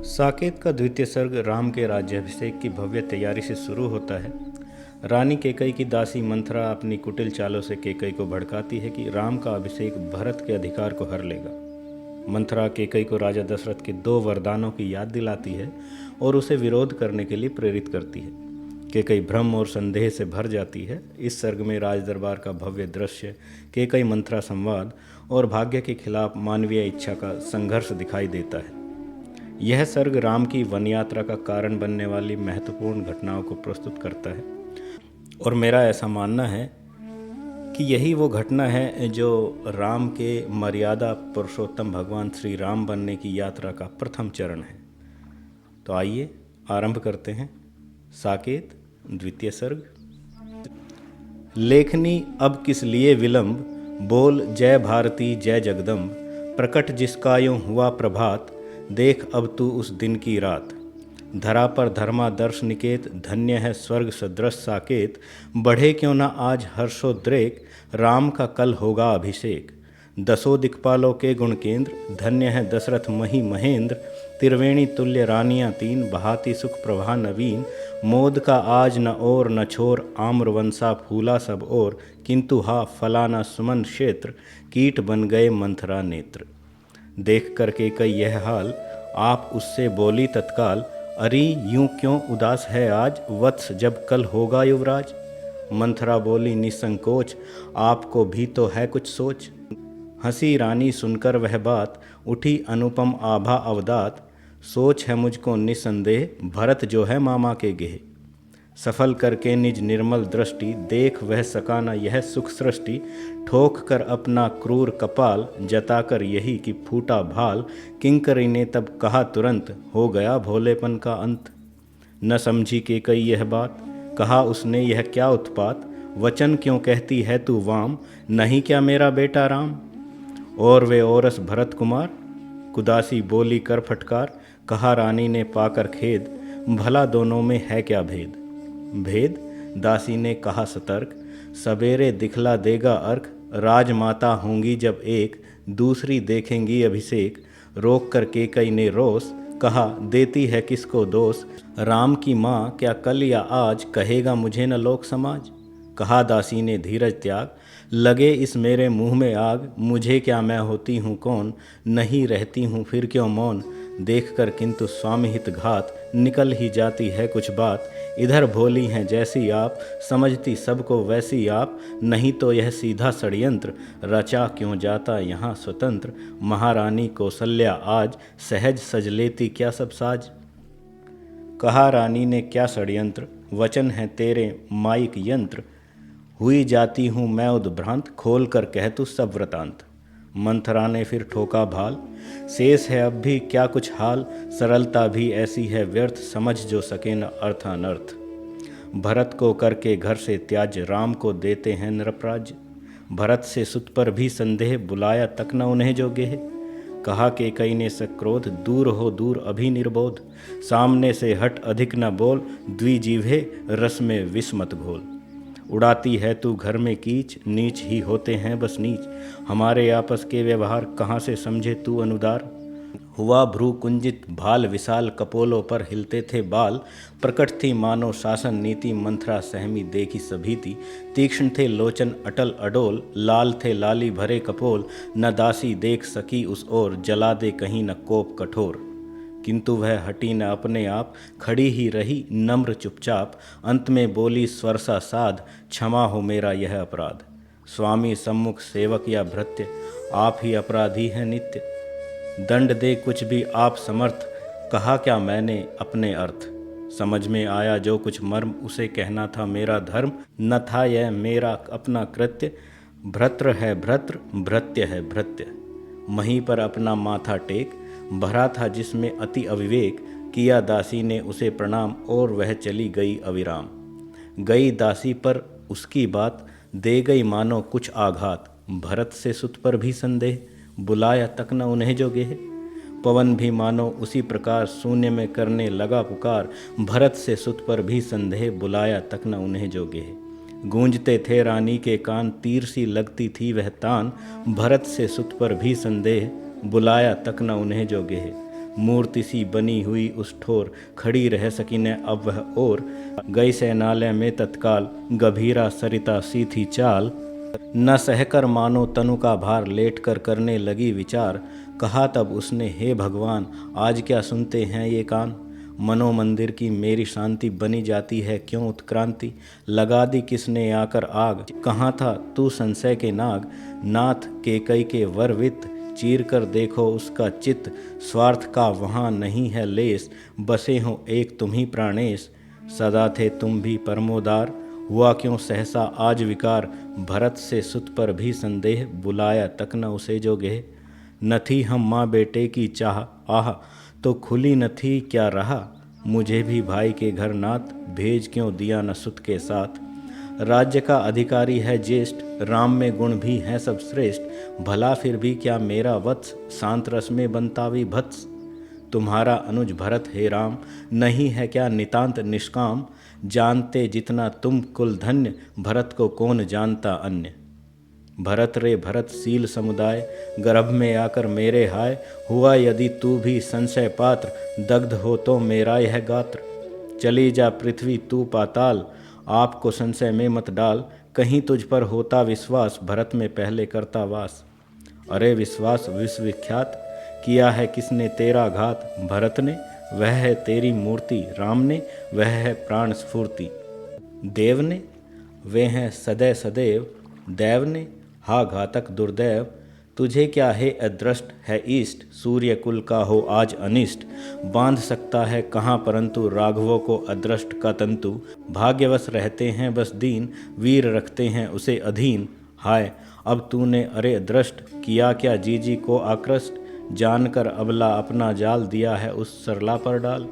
साकेत का द्वितीय सर्ग राम के राज्याभिषेक की भव्य तैयारी से शुरू होता है। रानी केकई की दासी मंथरा अपनी कुटिल चालों से केकई को भड़काती है कि राम का अभिषेक भरत के अधिकार को हर लेगा। मंथरा केकई को राजा दशरथ के 2 वरदानों की याद दिलाती है और उसे विरोध करने के लिए प्रेरित करती है। केकई भ्रम और संदेह से भर जाती है। इस सर्ग में राज दरबार का भव्य दृश्य, केकई मंथरा संवाद और भाग्य के खिलाफ मानवीय इच्छा का संघर्ष दिखाई देता है। यह सर्ग राम की वन यात्रा का कारण बनने वाली महत्वपूर्ण घटनाओं को प्रस्तुत करता है और मेरा ऐसा मानना है कि यही वो घटना है जो राम के मर्यादा पुरुषोत्तम भगवान श्री राम बनने की यात्रा का प्रथम चरण है। तो आइए आरंभ करते हैं। साकेत द्वितीय सर्ग। लेखनी अब किस लिए विलंब, बोल जय भारती जय जगदम्ब। प्रकट जिसका यूं हुआ प्रभात, देख अब तू उस दिन की रात। धरा पर धर्मादर्श निकेत, धन्य है स्वर्ग सदृश साकेत। बढ़े क्यों न आज हर्षोद्रेक, राम का कल होगा अभिषेक। 10 दिक्पालों के गुण केंद्र, धन्य है दशरथ मही महेंद्र। त्रिवेणी तुल्य रानियां 3, बहाती सुख प्रभा नवीन। मोद का आज न और न छोर, आम्रवंशा फूला सब और। किंतु हा फलाना सुमन क्षेत्र, कीट बन गए मंथरा नेत्र। देख करके कई यह हाल, आप उससे बोली तत्काल। अरे यूं क्यों उदास है आज, वत्स जब कल होगा युवराज। मंथरा बोली निसंकोच, आपको भी तो है कुछ सोच। हंसी रानी सुनकर वह बात, उठी अनुपम आभा अवदात। सोच है मुझको निसंदेह, भरत जो है मामा के गेह। सफल करके निज निर्मल दृष्टि, देख वह सकाना यह सुख सृष्टि। ठोक कर अपना क्रूर कपाल, जताकर यही कि फूटा भाल। किंकरी ने तब कहा तुरंत, हो गया भोलेपन का अंत। न समझी के कई यह बात, कहा उसने यह क्या उत्पात। वचन क्यों कहती है तू वाम, नहीं क्या मेरा बेटा राम। और वे औरस भरत कुमार, कुदासी बोली कर फटकार। कहा रानी ने पाकर खेद, भला दोनों में है क्या भेद। भेद, दासी ने कहा सतर्क। सवेरे दिखला देगा अर्क, राजमाता होंगी जब एक, दूसरी देखेंगी अभिषेक। रोक कर केकई ने रोस, कहा देती है किसको दोष। राम की माँ क्या कल या आज, कहेगा मुझे न लोक समाज। कहा दासी ने धीरज त्याग, लगे इस मेरे मुंह में आग। मुझे क्या, मैं होती हूँ कौन, नहीं रहती हूँ फिर क्यों मौन। देख कर किंतु स्वामी हित घात, निकल ही जाती है कुछ बात। इधर भोली हैं जैसी आप, समझती सबको वैसी आप। नहीं तो यह सीधा षड्यंत्र, रचा क्यों जाता यहाँ स्वतंत्र। महारानी कौसल्या आज, सहज सज लेती क्या सब साज। कहा रानी ने क्या षड्यंत्र, वचन है तेरे माइक यंत्र। हुई जाती हूँ मैं उद्भ्रांत, खोल कर कह तू सब वृतांत। मंथरा ने फिर ठोका भाल, शेष है अब भी क्या कुछ हाल। सरलता भी ऐसी है व्यर्थ, समझ जो सके न अर्थ अनर्थ। भरत को करके घर से त्याज, राम को देते हैं नृपराज। भरत से सुत पर भी संदेह, बुलाया तक न उन्हें जो गेह। कहा कि कई ने सक्रोध, दूर हो दूर अभी निर्बोध। सामने से हट अधिक न बोल, द्विजीवे रस में विष मत घोल। उड़ाती है तू घर में कीच, नीच ही होते हैं बस नीच। हमारे आपस के व्यवहार कहाँ से समझे तू अनुदार। हुआ भ्रू कुंजित भाल विशाल, कपोलों पर हिलते थे बाल। प्रकट थी मानो शासन नीति, मंथरा सहमी देखी सभी थी। तीक्ष्ण थे लोचन अटल अडोल, लाल थे लाली भरे कपोल। न दासी देख सकी उस ओर, जला दे कहीं न कोप कठोर। किंतु वह हटी न अपने आप, खड़ी ही रही नम्र चुपचाप। अंत में बोली स्वर सा साध, क्षमा हो मेरा यह अपराध। स्वामी सम्मुख सेवक या भृत्य, आप ही अपराधी हैं नित्य। दंड दे कुछ भी आप समर्थ, कहा क्या मैंने अपने अर्थ। समझ में आया जो कुछ मर्म, उसे कहना था मेरा धर्म। न था यह मेरा अपना कृत्य, भ्रत्र है भ्रत्र, भृत्य है भृत्य। मही पर अपना माथा टेक, भरा था जिसमें अति अविवेक। किया दासी ने उसे प्रणाम, और वह चली गई अविराम। गई दासी पर उसकी बात, दे गई मानो कुछ आघात। भरत से सुत पर भी संदेह, बुलाया तक न उन्हें जो गेह। पवन भी मानो उसी प्रकार, शून्य में करने लगा पुकार। भरत से सुत पर भी संदेह, बुलाया तक न उन्हें जो गेह। गूंजते थे रानी के कान, तीर सी लगती थी वह तान। भरत से सुत पर भी संदेह, बुलाया तक न उन्हें जो गेह। मूर्ति सी बनी हुई उस ठोर, खड़ी रह सकी न अब वह और। गई सेनालय में तत्काल, गंभीरा सरिता सी थी चाल। न सहकर मानो तनु का भार, लेट कर करने लगी विचार। कहा तब उसने, हे भगवान आज क्या सुनते हैं ये कान। मनो मंदिर की मेरी शांति, बनी जाती है क्यों उत्क्रांति। लगा दी किसने आकर आग, कहाँ था तू संशय के नाग। नाथ केकई के वर वित्त, चीर कर देखो उसका चित्त। स्वार्थ का वहाँ नहीं है लेस, बसे हो एक तुम ही प्राणेश। सदा थे तुम भी परमोदार, हुआ क्यों सहसा आज विकार। भरत से सुत पर भी संदेह, बुलाया तक न उसे जो गेह। न थी हम माँ बेटे की चाह, आह तो खुली न थी क्या रहा। मुझे भी भाई के घर नाथ, भेज क्यों दिया न सुत के साथ। राज्य का अधिकारी है ज्येष्ठ, राम में गुण भी हैं सब श्रेष्ठ। भला फिर भी क्या मेरा वत्स, शांत रस में बनता विभत्स। तुम्हारा अनुज भरत हे राम, नहीं है क्या नितांत निष्काम। जानते जितना तुम कुल धन्य, भरत को कौन जानता अन्य। भरत रे भरत शील समुदाय, गर्भ में आकर मेरे हाय। हुआ यदि तू भी संशय पात्र, दग्ध हो तो मेरा यह गात्र। चली जा पृथ्वी तू पाताल, आपको संशय में मत डाल। कहीं तुझ पर होता विश्वास, भरत में पहले करता वास। अरे विश्वास विश्वविख्यात, किया है किसने तेरा घात। भरत ने, वह है तेरी मूर्ति। राम ने, वह है प्राण स्फूर्ति। देव ने, वे हैं सदैव सदैव। दैव ने, हा घातक दुर्दैव। तुझे क्या है अदृष्ट है इष्ट, सूर्य कुल का हो आज अनिष्ट। बांध सकता है कहाँ परंतु, राघवों को अदृष्ट का तंतु। भाग्यवश रहते हैं बस दीन, वीर रखते हैं उसे अधीन। हाय अब तूने अरे दृष्ट, किया क्या जीजी को आकृष्ट। जानकर अबला अपना जाल, दिया है उस सरला पर डाल।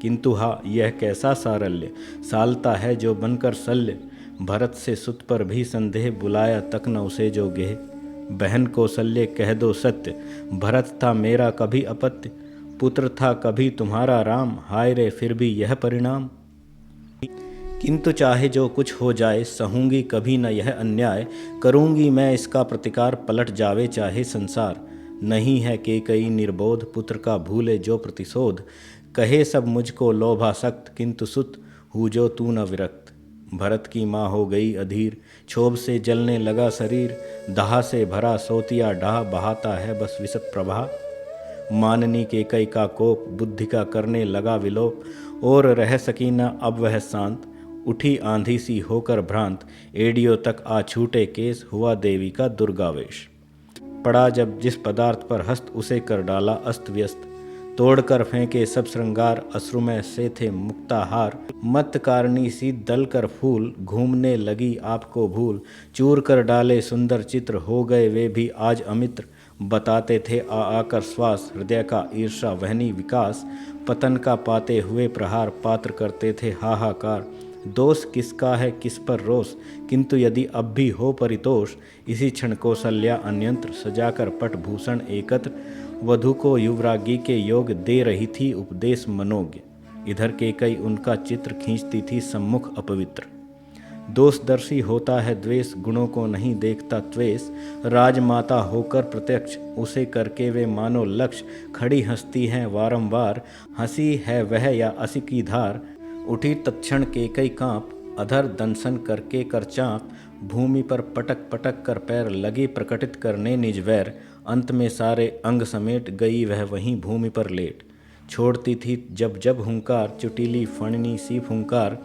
किंतु हा यह कैसा सारल्य, सालता है जो बनकर शल्य। भरत से सुत पर भी संदेह, बुलाया तक न उसे जो गेह। बहन कौशल्य कह दो सत्य, भरत था मेरा कभी अपत्य। पुत्र था कभी तुम्हारा राम, हाय रे फिर भी यह परिणाम। किंतु चाहे जो कुछ हो जाए, सहूंगी कभी न यह अन्याय। करूंगी मैं इसका प्रतिकार, पलट जावे चाहे संसार। नहीं है केकई निर्बोध, पुत्र का भूले जो प्रतिशोध। कहे सब मुझको लोभासक्त, किंतु सुत हूँ जो तू न विरक्त। भरत की माँ हो गई अधीर, क्षोभ से जलने लगा शरीर। दाह से भरा सोतिया डाह, बहाता है बस विषत प्रवाह। माननी केकई का कोप, बुद्धि का करने लगा विलोप। और रह सकी न अब वह शांत, उठी आंधी सी होकर भ्रांत। एडियो तक आ छूटे केस, हुआ देवी का दुर्गावेश। पड़ा जब जिस पदार्थ पर हस्त, उसे कर डाला अस्त व्यस्त। तोड़कर फेंके सब श्रृंगार, अश्रुमय से थे मुक्ताहार। मत कारणी सी दल कर फूल, घूमने लगी आपको भूल। चूर कर डाले सुंदर चित्र, हो गए वे भी आज अमित्र। बताते थे आकर श्वास, हृदय का ईर्षा वहनी विकास। पतन का पाते हुए प्रहार, पात्र करते थे हाहाकार। दोष किसका है किस पर रोष, किंतु यदि अब भी हो परितोष। इसी क्षण कौशल्या अन्यंत्र, सजाकर पट भूषण एकत्र। वधु को युवरागी के योग, दे रही थी उपदेश मनोज्ञ। इधर केकई उनका चित्र खींचती थी सम्मुख अपवित्र। दोषदर्शी होता है द्वेष, गुणों को नहीं देखता त्वेष। राजमाता होकर प्रत्यक्ष, उसे करके वे मानो लक्ष्य। खड़ी हंसती हैं वारंवार, हंसी है वह या असी की धार। उठी तत्क्षण केकई कांप, अधर दंसन करके कर चाँप। भूमि पर पटक पटक कर पैर, लगी प्रकटित करने निज वैर। अंत में सारे अंग समेट, गई वह वहीं भूमि पर लेट। छोड़ती थी जब जब हुंकार, चुटीली फणनी सी फुंकार।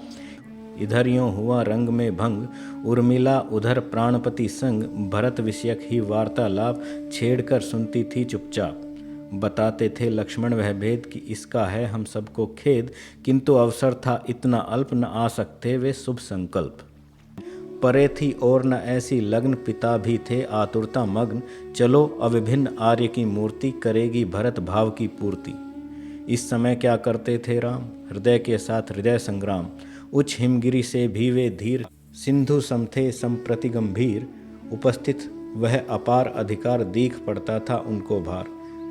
इधर यों हुआ रंग में भंग, उर्मिला उधर प्राणपति संग। भरत विषयक ही वार्तालाप, छेड़कर सुनती थी चुपचाप। बताते थे लक्ष्मण वह भेद, कि इसका है हम सबको खेद। किंतु अवसर था इतना अल्प, न आ सकते वे शुभ संकल्प। परे थी और न ऐसी लग्न, पिता भी थे आतुरता मग्न। चलो अविभिन्न आर्य की मूर्ति, करेगी भरत भाव की पूर्ति। इस समय क्या करते थे राम, हृदय के साथ हृदय संग्राम। उच्च हिमगिरी से भी वे धीर, सिंधु समथे संप्रति गंभीर। उपस्थित वह अपार अधिकार, दीख पड़ता था उनको भार।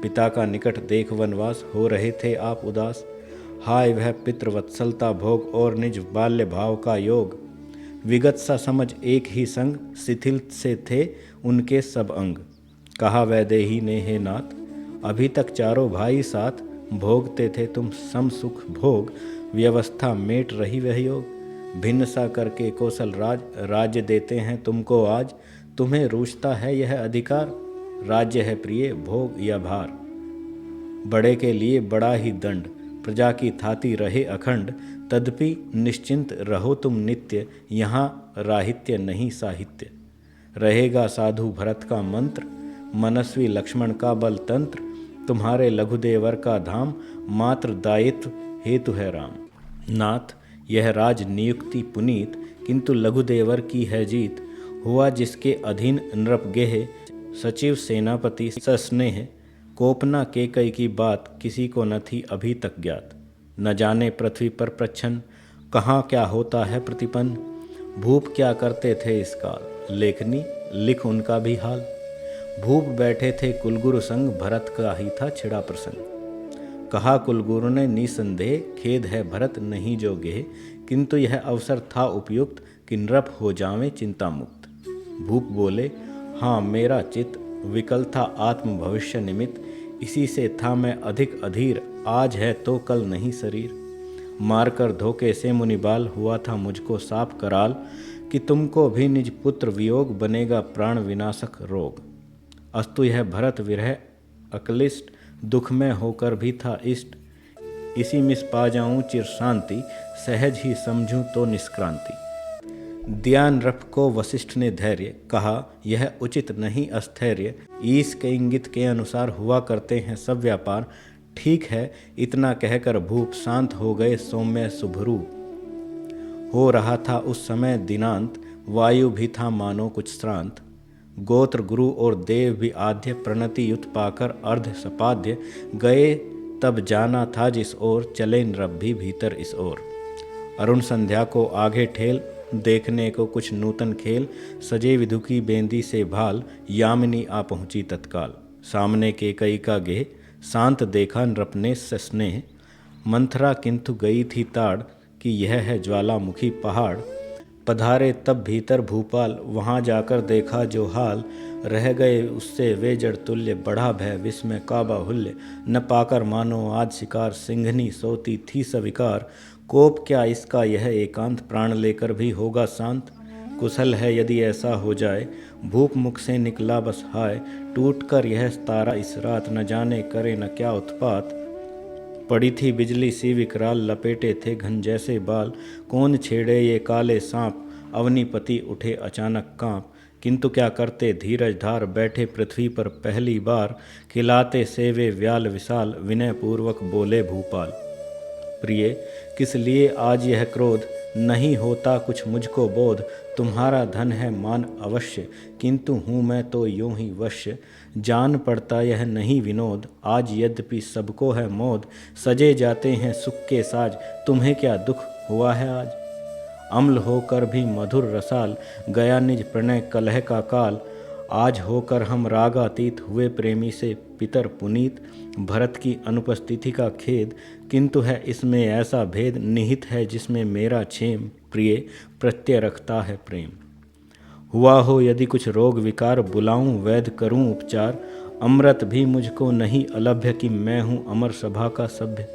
पिता का निकट देख वनवास, हो रहे थे आप उदास। हाय वह पितृवत्सलता भोग, और निज बाल्य भाव का योग। विगत सा समझ एक ही संग, शिथिल से थे उनके सब अंग। कहा वैदेही ने हे नाथ, अभी तक चारों भाई साथ। भोगते थे तुम सम सुख भोग, व्यवस्था मेट रही वह योग। भिन्न सा करके कौशल राज्य देते हैं तुमको आज, तुम्हें रूझता है यह अधिकार, राज्य है प्रिय भोग या भार। बड़े के लिए बड़ा ही दंड, प्रजा की थाती रहे अखंड, तदपि निश्चिंत रहो तुम नित्य, यहाँ राहित्य नहीं साहित्य। रहेगा साधु भरत का मंत्र, मनस्वी लक्ष्मण का बल तंत्र, तुम्हारे लघुदेवर का धाम, मात्र दायित्व हेतु है राम। नाथ यह राज नियुक्ति पुनीत, किंतु लघुदेवर की है जीत, हुआ जिसके अधीन नृप गेह, सचिव सेनापति सस्नेह। कोपना केकई की बात किसी को न थी अभी तक ज्ञात, न जाने पृथ्वी पर प्रच्छन्न, कहाँ क्या होता है प्रतिपन्न। भूप क्या करते थे इस काल, लेखनी लिख उनका भी हाल। भूप बैठे थे कुलगुरु संग, भरत का ही था छिड़ा प्रसंग। कहा कुलगुरु ने निसंदेह, खेद है भरत नहीं जो गेह, किंतु यह अवसर था उपयुक्त, कि नृप हो जावें चिंता मुक्त। भूप बोले हाँ मेरा चित्त, विकल था आत्म भविष्य निमित्त, इसी से था मैं अधिक अधीर, आज है तो कल नहीं शरीर। मारकर धोखे से मुनिबाल, हुआ था मुझको साप कराल, कि तुमको भी निज पुत्र वियोग, बनेगा प्राण विनाशक रोग। अस्तु यह भरत विरह अक्लिष्ट, दुख में होकर भी था इष्ट, इसी मिस पा जाऊं चिर शांति, सहज ही समझूं तो निष्क्रांति। दिया नृप को वशिष्ठ ने धैर्य, कहा यह उचित नहीं अस्थैर्य, ईश के इंगित के अनुसार हुआ करते हैं सब व्यापार। ठीक है इतना कहकर भूप शांत हो गए सौम्य शुभरूप। हो रहा था उस समय दिनांत, वायु भी था मानो कुछ श्रांत। गोत्र गुरु और देव भी आद्य, प्रणति युत पाकर अर्ध सपाद्य, गए तब जाना था जिस ओर, चले नृप भी भीतर इस ओर। अरुण संध्या को आगे ठेल, देखने को कुछ नूतन खेल, सजे विधुकी बेंदी से भाल, यामिनी आ पहुंची तत्काल। सामने केकई का गेह, शांत देखा नृप ने सस्नेह। मंथरा किंतु गई थी ताड़, कि यह है ज्वालामुखी पहाड़। पधारे तब भीतर भूपाल, वहाँ जाकर देखा जो हाल, रह गए उससे वे जड़ तुल्य, बढ़ा भय विस्मय का बाहुल्य। न पाकर मानो आज शिकार, सिंघनी सोती थी सविकार। कोप क्या इसका यह एकांत, प्राण लेकर भी होगा शांत। कुशल है यदि ऐसा हो जाए, भूप मुख से निकला बस हाय। टूट कर यह तारा इस रात, न जाने करे न क्या उत्पात। पड़ी थी बिजली सी विकराल, लपेटे थे घन जैसे बाल। कौन छेड़े ये काले सांप, अवनीपति उठे अचानक कांप। किंतु क्या करते धीरज धार, बैठे पृथ्वी पर पहली बार। खिलाते से वे व्याल विशाल, विनय पूर्वक बोले भूपाल। प्रिय किस लिए आज यह क्रोध, नहीं होता कुछ मुझको बोध। तुम्हारा धन है मान अवश्य, किंतु हूँ मैं तो यूं ही वश्य। जान पड़ता यह नहीं विनोद, आज यद्यपि सबको है मोद। सजे जाते हैं सुख के साज, तुम्हें क्या दुख हुआ है आज। अम्ल होकर भी मधुर रसाल, गया निज प्रणय कलह का काल। आज होकर हम रागातीत, हुए प्रेमी से पितर पुनीत। भरत की अनुपस्थिति का खेद, किंतु है इसमें ऐसा भेद। निहित है जिसमें मेरा क्षेम, प्रिय प्रत्यय रखता है प्रेम। हुआ हो यदि कुछ रोग विकार, बुलाऊं वैद्य करूं उपचार। अमृत भी मुझको नहीं अलभ्य, कि मैं हूँ अमर सभा का सभ्य।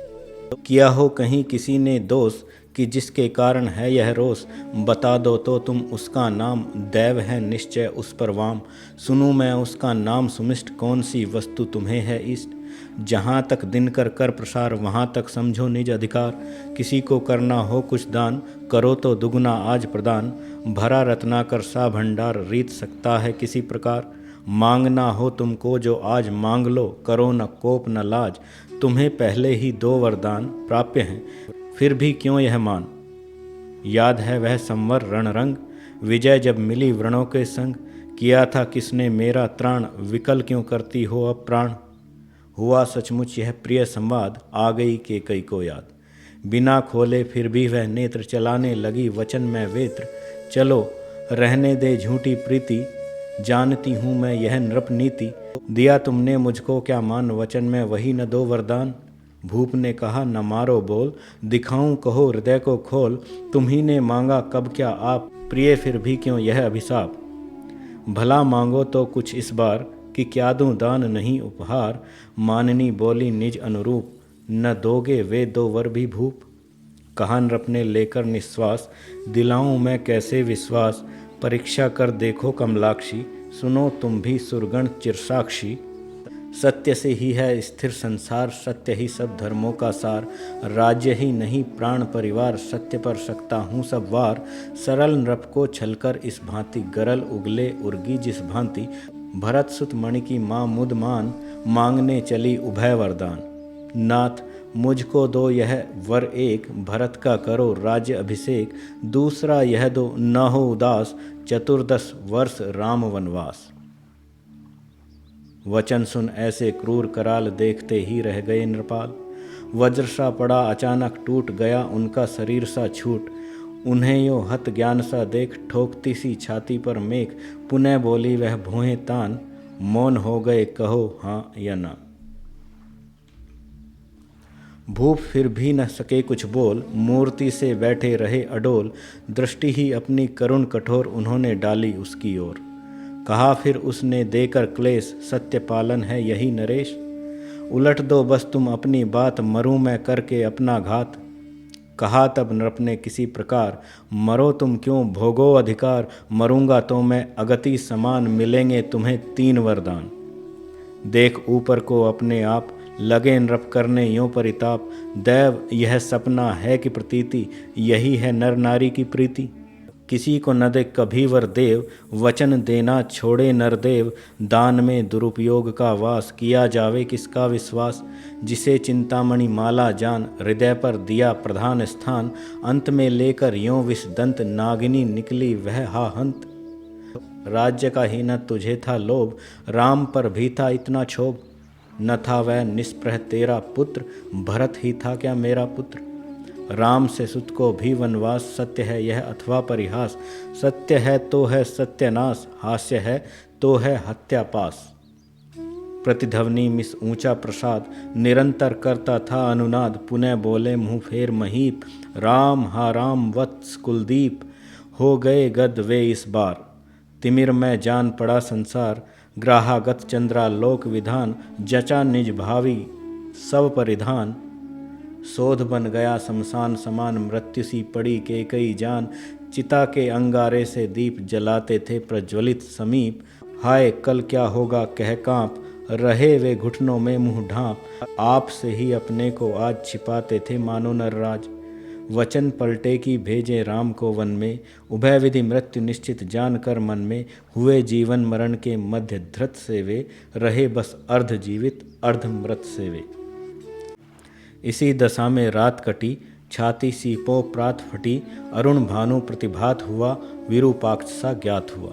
किया हो कहीं किसी ने दोष, कि जिसके कारण है यह रोष। बता दो तो तुम उसका नाम, दैव है निश्चय उस पर वाम। सुनूं मैं उसका नाम सुमिष्ट, कौन सी वस्तु तुम्हें है इष्ट। जहाँ तक दिनकर कर प्रसार, वहाँ तक समझो निज अधिकार। किसी को करना हो कुछ दान, करो तो दुगुना आज प्रदान। भरा रत्नाकर सा भंडार, रीत सकता है किसी प्रकार। मांगना हो तुमको जो आज मांग लो, करो न कोप न लाज। तुम्हें पहले ही 2 वरदान प्राप्य हैं, फिर भी क्यों यह मान। याद है वह संवर रणरंग, विजय जब मिली व्रणों के संग। किया था किसने मेरा त्राण, विकल क्यों करती हो अब प्राण। हुआ सचमुच यह प्रिय संवाद, आ गई केकई को याद। बिना खोले फिर भी वह नेत्र, चलाने लगी वचन में वेत्र। चलो रहने दे झूठी प्रीति, जानती हूँ मैं यह नृप नीति। दिया तुमने मुझको क्या मान, वचन में वही न 2 वरदान। भूप ने कहा न मारो बोल, दिखाऊं कहो हृदय को खोल। तुम्ही ने मांगा कब क्या आप, प्रिय फिर भी क्यों यह अभिशाप। भला मांगो तो कुछ इस बार, कि क्या दूं दान नहीं उपहार। माननी बोली निज अनुरूप, न दोगे वे दो वर भी भूप। कहा नृप ने लेकर निश्वास, दिलाऊं मैं कैसे विश्वास। परीक्षा कर देखो कमलाक्षी, सुनो तुम भी सुरगण चिरसाक्षी। सत्य से ही है स्थिर संसार, सत्य ही सब धर्मों का सार। राज्य ही नहीं प्राण परिवार, सत्य पर सकता हूँ सब वार। सरल नृप को छलकर इस भांति, गरल उगले उर्गी जिस भांति। भरत सुत मणि की माँ मुद मान, मांगने चली उभय वरदान। नाथ मुझको दो यह वर एक, भरत का करो राज्य अभिषेक। दूसरा यह दो न हो उदास, चतुर्दश वर्ष राम वनवास। वचन सुन ऐसे क्रूर कराल, देखते ही रह गए नृपाल। वज्र सा पड़ा अचानक, टूट गया उनका शरीर सा छूट। उन्हें यो हत ज्ञान सा देख, ठोकती सी छाती पर मेघ। पुनः बोली वह भोहें तान, मौन हो गए कहो हाँ या ना। भूप फिर भी न सके कुछ बोल, मूर्ति से बैठे रहे अडोल। दृष्टि ही अपनी करुण कठोर, उन्होंने डाली उसकी ओर। कहा फिर उसने देकर क्लेश, सत्य पालन है यही नरेश। उलट दो बस तुम अपनी बात, मरूं मैं करके अपना घात। कहा तब नृप ने किसी प्रकार, मरो तुम क्यों भोगो अधिकार। मरूंगा तो मैं अगति समान, मिलेंगे तुम्हें 3 वरदान। देख ऊपर को अपने आप, लगे नृप करने यों परिताप। दैव यह सपना है कि प्रतीति, यही है नर नारी की प्रीति। किसी को न दे कभी वर देव, वचन देना छोड़े नरदेव। दान में दुरुपयोग का वास, किया जावे किसका विश्वास। जिसे चिंतामणि माला जान, हृदय पर दिया प्रधान स्थान। अंत में लेकर यों विषदंत, नागिनी निकली वह हा हंत। राज्य का ही न तुझे था लोभ, राम पर भी था इतना क्षोभ। न था वह निष्प्रह तेरा पुत्र, भरत ही था क्या मेरा पुत्र। राम से सुत को भी वनवास, सत्य है यह अथवा परिहास। सत्य है तो है सत्यानाश, हास्य है तो है हत्या पास। प्रतिध्वनि मिस ऊंचा प्रसाद, निरंतर करता था अनुनाद। पुनः बोले मुँह फेर महीप, राम हा राम वत्स कुलदीप। हो गए गद वे इस बार, तिमिर में जान पड़ा संसार। ग्राहागत चंद्रालोक विधान, जचा निज भावी सब परिधान। शोध बन गया शमशान समान, मृत्यु सी पड़ी केकई जान। चिता के अंगारे से दीप जलाते थे प्रज्वलित समीप। हाय कल क्या होगा कह कांप, रहे वे घुटनों में मुंह ढांप। आप से ही अपने को आज छिपाते थे मानो नरराज। वचन पलटे की भेजे राम को वन में, उभय विधि मृत्यु निश्चित जान कर मन में। हुए जीवन मरण के मध्य धृत से वे, रहे बस अर्ध जीवित अर्ध मृत से वे। इसी दशा में रात कटी, छाती सीपों प्रात फटी। अरुण भानु प्रतिभात हुआ, विरूपाक्ष सा ज्ञात हुआ।